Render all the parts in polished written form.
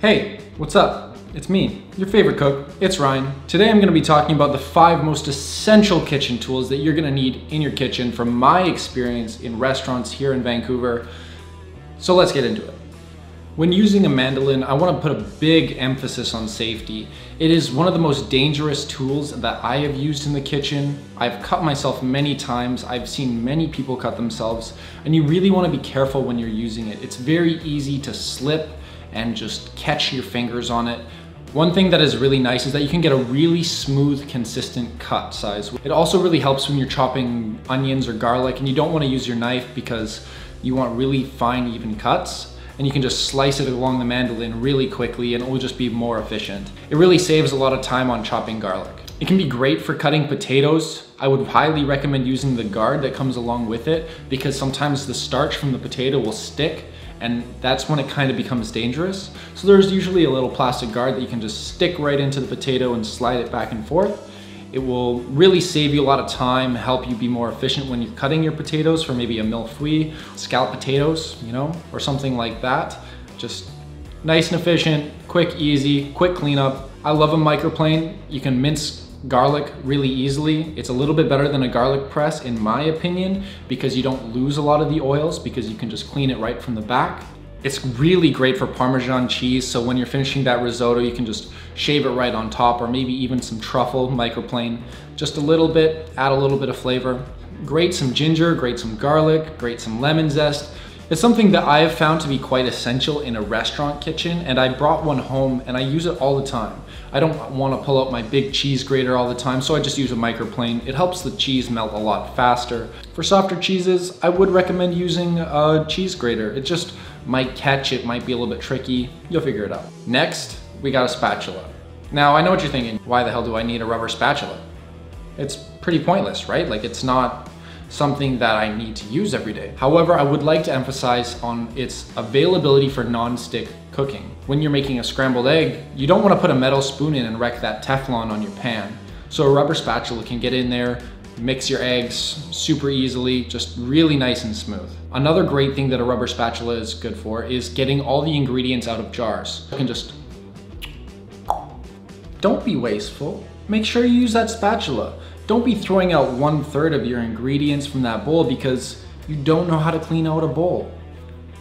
Hey, what's up? It's me, your favorite cook. It's Ryan. Today I'm going to be talking about the 5 most essential kitchen tools that you're going to need in your kitchen from my experience in restaurants here in Vancouver. So let's get into it. When using a mandolin, I want to put a big emphasis on safety. It is one of the most dangerous tools that I have used in the kitchen. I've cut myself many times. I've seen many people cut themselves, and you really want to be careful when you're using it. It's very easy to slip and just catch your fingers on it. One thing that is really nice is that you can get a really smooth, consistent cut size. It also really helps when you're chopping onions or garlic and you don't want to use your knife because you want really fine, even cuts. And you can just slice it along the mandolin really quickly and it will just be more efficient. It really saves a lot of time on chopping garlic. It can be great for cutting potatoes. I would highly recommend using the guard that comes along with it because sometimes the starch from the potato will stick, and that's when it kind of becomes dangerous. So there's usually a little plastic guard that you can just stick right into the potato and slide it back and forth. It will really save you a lot of time, help you be more efficient when you're cutting your potatoes for maybe a mille-feuille, scallop potatoes, or something like that. Just nice and efficient, quick, easy, quick cleanup. I love a microplane. You can mince garlic really easily. It's a little bit better than a garlic press in my opinion because you don't lose a lot of the oils because you can just clean it right from the back. It's really great for Parmesan cheese, so when you're finishing that risotto, you can just shave it right on top, or maybe even some truffle, microplane. Just a little bit, add a little bit of flavor. Grate some ginger, grate some garlic, grate some lemon zest. It's something that I have found to be quite essential in a restaurant kitchen, and I brought one home and I use it all the time. I don't want to pull out my big cheese grater all the time, so I just use a microplane. It helps the cheese melt a lot faster. For softer cheeses, I would recommend using a cheese grater. It just might catch, it might be a little bit tricky. You'll figure it out. Next, we got a spatula. Now, I know what you're thinking. Why the hell do I need a rubber spatula? It's pretty pointless, right? Like, it's not something that I need to use every day. However, I would like to emphasize on its availability for non-stick cooking. When you're making a scrambled egg, you don't want to put a metal spoon in and wreck that Teflon on your pan. So a rubber spatula can get in there, mix your eggs super easily, just really nice and smooth. Another great thing that a rubber spatula is good for is getting all the ingredients out of jars. You can just, don't be wasteful. Make sure you use that spatula. Don't be throwing out 1/3 of your ingredients from that bowl because you don't know how to clean out a bowl.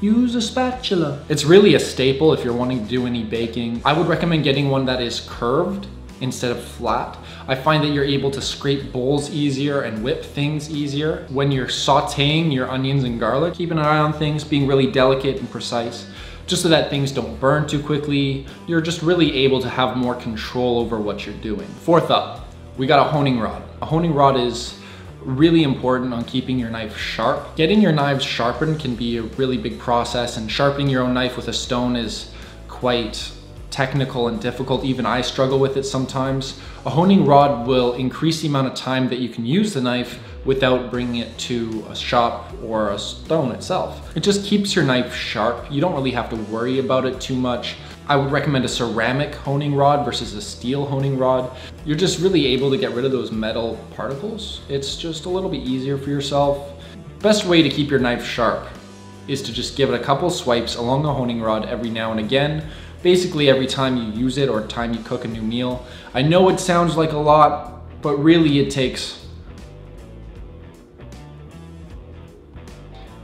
Use a spatula. It's really a staple if you're wanting to do any baking. I would recommend getting one that is curved instead of flat. I find that you're able to scrape bowls easier and whip things easier. When you're sauteing your onions and garlic, keep an eye on things, being really delicate and precise, just so that things don't burn too quickly. You're just really able to have more control over what you're doing. Fourth up, we got a honing rod. A honing rod is really important on keeping your knife sharp. Getting your knives sharpened can be a really big process, and sharpening your own knife with a stone is quite technical and difficult. Even I struggle with it sometimes. A honing rod will increase the amount of time that you can use the knife without bringing it to a shop or a stone itself. It just keeps your knife sharp. You don't really have to worry about it too much. I would recommend a ceramic honing rod versus a steel honing rod. You're just really able to get rid of those metal particles. It's just a little bit easier for yourself. Best way to keep your knife sharp is to just give it a couple swipes along the honing rod every now and again. Basically every time you use it or time you cook a new meal. I know it sounds like a lot, but really it takes.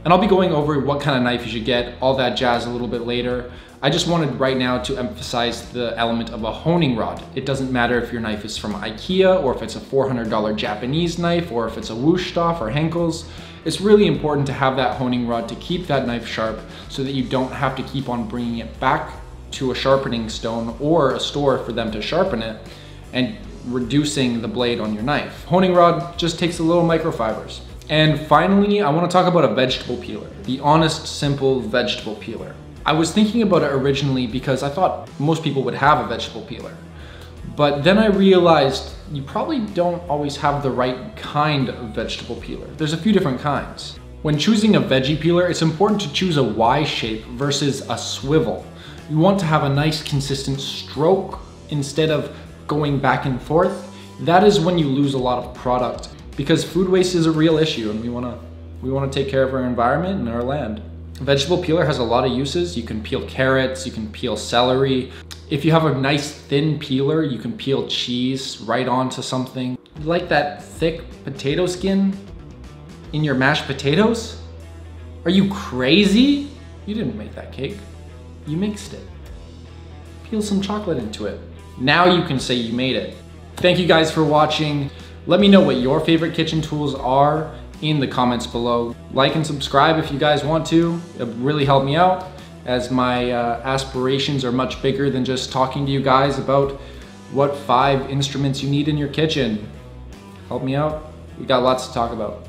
And I'll be going over what kind of knife you should get, all that jazz a little bit later. I just wanted right now to emphasize the element of a honing rod. It doesn't matter if your knife is from IKEA or if it's a $400 Japanese knife or if it's a Wüsthof or Henkel's. It's really important to have that honing rod to keep that knife sharp so that you don't have to keep on bringing it back to a sharpening stone or a store for them to sharpen it and reducing the blade on your knife. Honing rod just takes a little microfibers. And finally, I want to talk about a vegetable peeler. The Honest Simple vegetable peeler. I was thinking about it originally because I thought most people would have a vegetable peeler. But then I realized you probably don't always have the right kind of vegetable peeler. There's a few different kinds. When choosing a veggie peeler, it's important to choose a Y shape versus a swivel. You want to have a nice consistent stroke instead of going back and forth. That is when you lose a lot of product because food waste is a real issue and we want to take care of our environment and our land. A vegetable peeler has a lot of uses. You can peel carrots, you can peel celery. If you have a nice thin peeler, you can peel cheese right onto something. You like that thick potato skin in your mashed potatoes? Are you crazy? You didn't make that cake, you mixed it. Peel some chocolate into it. Now you can say you made it. Thank you guys for watching. Let me know what your favorite kitchen tools are in the comments below. Like and subscribe if you guys want to. It would really help me out, as my aspirations are much bigger than just talking to you guys about what 5 instruments you need in your kitchen. Help me out. We got lots to talk about.